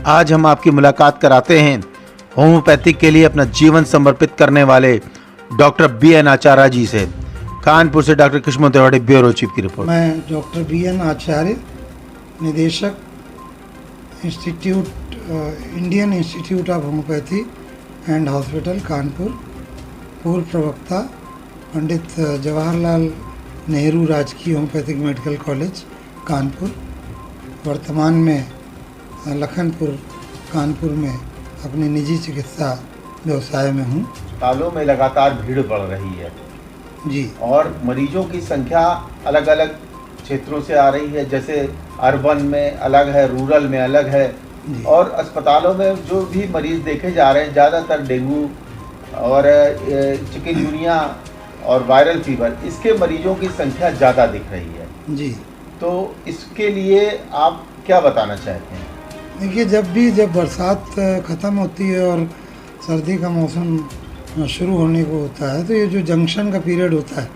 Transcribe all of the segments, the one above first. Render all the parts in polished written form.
आज हम आपकी मुलाकात कराते हैं होम्योपैथिक के लिए अपना जीवन समर्पित करने वाले डॉक्टर बी.एन. आचार्य जी से। कानपुर से doctor Krishna Tiwari, bureau chief की रिपोर्ट। मैं डॉक्टर बी.एन. आचार्य, निदेशक institute Indian institute of homeopathy and hospital Kanpur, पूर्व प्रवक्ता पंडित जवाहरलाल नेहरू राजकीय होम्योपैथिक मेडिकल कॉलेज कानपुर, वर्तमान में लखनपुर कानपुर में अपनी निजी चिकित्सा व्यवसाय में हूँ। अस्पतालों में लगातार भीड़ बढ़ रही है जी, और मरीजों की संख्या अलग अलग क्षेत्रों से आ रही है, जैसे अर्बन में अलग है, रूरल में अलग है। और अस्पतालों में जो भी मरीज देखे जा रहे हैं ज़्यादातर डेंगू और चिकनगुनिया और वायरल फीवर, इसके मरीजों की संख्या ज़्यादा दिख रही है जी। तो इसके लिए आप क्या बताना चाहते हैं? देखिए, जब बरसात ख़त्म होती है और सर्दी का मौसम शुरू होने को होता है, तो ये जो जंक्शन का पीरियड होता है,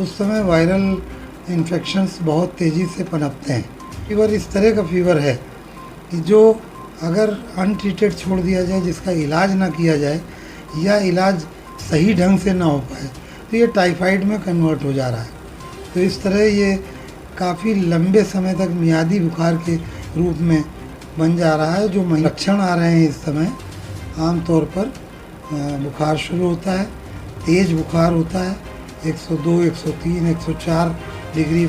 उस समय वायरल इन्फेक्शंस बहुत तेज़ी से पनपते हैं। फीवर इस तरह का फीवर है कि जो अगर अनट्रीटेड छोड़ दिया जाए, जिसका इलाज ना किया जाए या इलाज सही ढंग से ना हो पाए, तो ये टाइफाइड में कन्वर्ट हो जा रहा है। तो इस तरह ये काफ़ी लंबे समय तक मियादी बुखार के रूप में बन जा रहा है। जो लक्षण आ रहे हैं इस समय, आमतौर पर बुखार शुरू होता है, तेज़ बुखार होता है, 102, 103, 104 डिग्री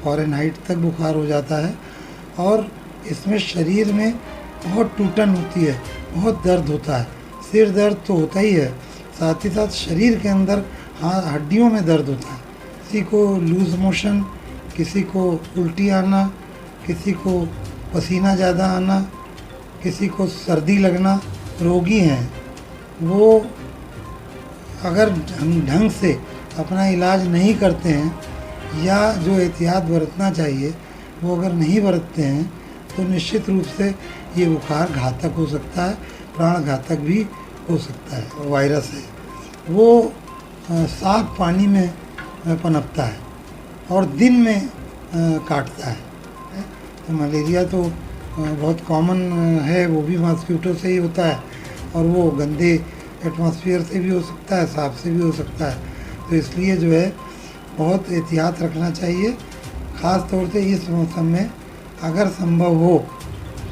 फ़ारेनहाइट तक बुखार हो जाता है। और इसमें शरीर में बहुत टूटन होती है, बहुत दर्द होता है। सिर दर्द तो होता ही है, साथ ही साथ शरीर के अंदर हड्डियों में दर्द होता है। किसी को लूज़ मोशन, किसी को उल्टी आना, किसी को पसीना ज़्यादा आना, किसी को सर्दी लगना। रोगी हैं वो अगर हम ढंग से अपना इलाज नहीं करते हैं या जो एहतियात बरतना चाहिए वो अगर नहीं बरतते हैं, तो निश्चित रूप से ये बुखार घातक हो सकता है, प्राण घातक भी हो सकता है। वायरस है वो साफ पानी में पनपता है और दिन में काटता है। तो मलेरिया तो बहुत कॉमन है, वो भी मॉस्किटो से ही होता है और वो गंदे एटमॉस्फेयर से भी हो सकता है, साफ से भी हो सकता है। तो इसलिए जो है बहुत एहतियात रखना चाहिए। ख़ास तौर से इस मौसम में अगर संभव हो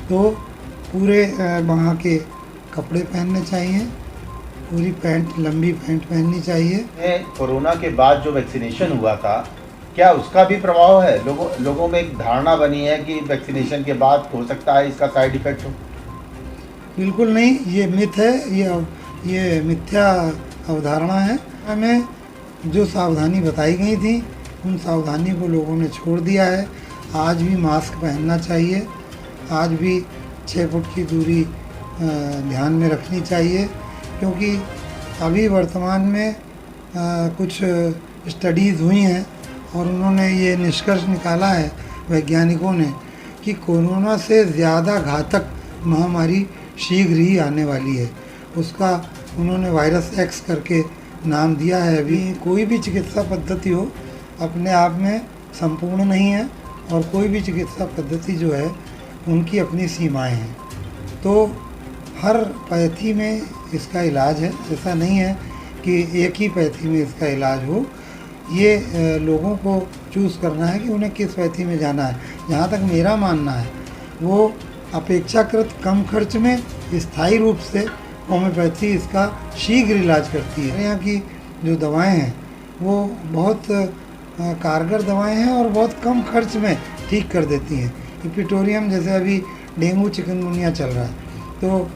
तो पूरे वहाँ के कपड़े पहनने चाहिए, पूरी पैंट, लंबी पैंट पहननी चाहिए। कोरोना के बाद जो वैक्सीनेशन हुआ था, क्या उसका भी प्रभाव है? लोगों में एक धारणा बनी है कि वैक्सीनेशन के बाद हो सकता है इसका साइड इफेक्ट हो। बिल्कुल नहीं, ये मिथ है, ये मिथ्या अवधारणा है। हमें जो सावधानी बताई गई थी उन सावधानी को लोगों ने छोड़ दिया है। आज भी मास्क पहनना चाहिए, आज भी 6 फुट की दूरी ध्यान में रखनी चाहिए, क्योंकि अभी वर्तमान में कुछ स्टडीज़ हुई हैं और उन्होंने ये निष्कर्ष निकाला है वैज्ञानिकों ने कि कोरोना से ज़्यादा घातक महामारी शीघ्र ही आने वाली है। उसका उन्होंने वायरस एक्स करके नाम दिया है। अभी कोई भी चिकित्सा पद्धति हो अपने आप में संपूर्ण नहीं है और कोई भी चिकित्सा पद्धति जो है उनकी अपनी सीमाएं हैं। तो हर पैथी में इसका इलाज है, ऐसा नहीं है कि एक ही पैथी में इसका इलाज हो। ये लोगों को चूज़ करना है कि उन्हें किस पैथी में जाना है। जहाँ तक मेरा मानना है, वो अपेक्षाकृत कम खर्च में स्थायी रूप से होम्योपैथी इसका शीघ्र इलाज करती है। यहाँ की जो दवाएं हैं वो बहुत कारगर दवाएं हैं और बहुत कम खर्च में ठीक कर देती हैं। इपिटोरियम जैसे अभी डेंगू चिकनगुनिया चल रहा है, तो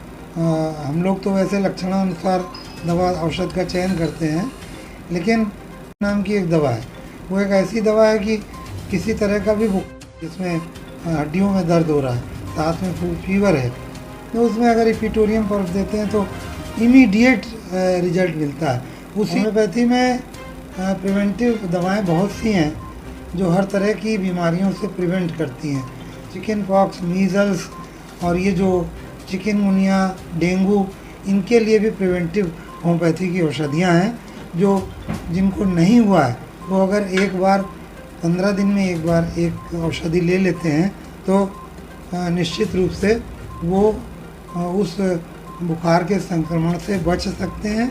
हम लोग तो वैसे लक्षणानुसार दवा औषध का चयन करते हैं, लेकिन नाम की एक दवा है, वो एक ऐसी दवा है कि किसी तरह का भी जिसमें हड्डियों में दर्द हो रहा है, साथ में फीवर है, तो उसमें अगर इपिटोरियम पर्फ देते हैं तो इमीडिएट रिजल्ट मिलता है। उस होम्योपैथी में प्रिवेंटिव दवाएं बहुत सी हैं जो हर तरह की बीमारियों से प्रिवेंट करती हैं। चिकन पॉक्स, मीज़ल्स और ये जो चिकनगुनिया, डेंगू, इनके लिए भी प्रिवेंटिव होम्योपैथी की औषधियाँ हैं। जो जिनको नहीं हुआ है वो अगर एक बार 15 दिन में एक बार एक औषधि ले लेते हैं तो निश्चित रूप से वो उस बुखार के संक्रमण से बच सकते हैं।